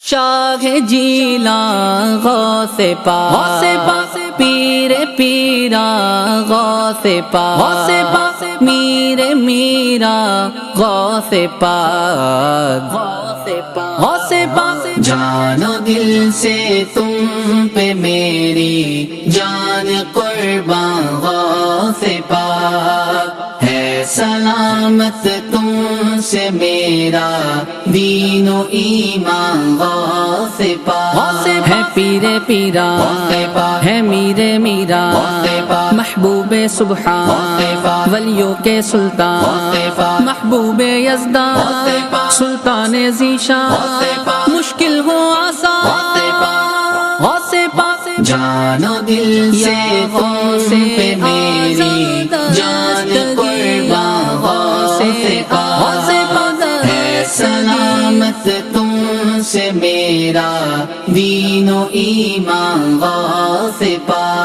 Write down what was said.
شاہ جیلاں غوث پاک پیر پیرا غوث پاک میر میرا غوث پاک جان و دل سے تم پہ میری جان قربان غوث پاک ہے سلامت تم سے میرا دین و ایمان غوث پاک ہے پیر پیرا ہے میر میرا محبوب سبحان ولیوں کے سلطان محبوب یزدان سلطان ذیشان مشکل ہو آسان غوث پاک جان و دل سے تم پہ میری جان قربان غوث پاک ہے سلامت تم سے میرا دین و ایمان غوث پاک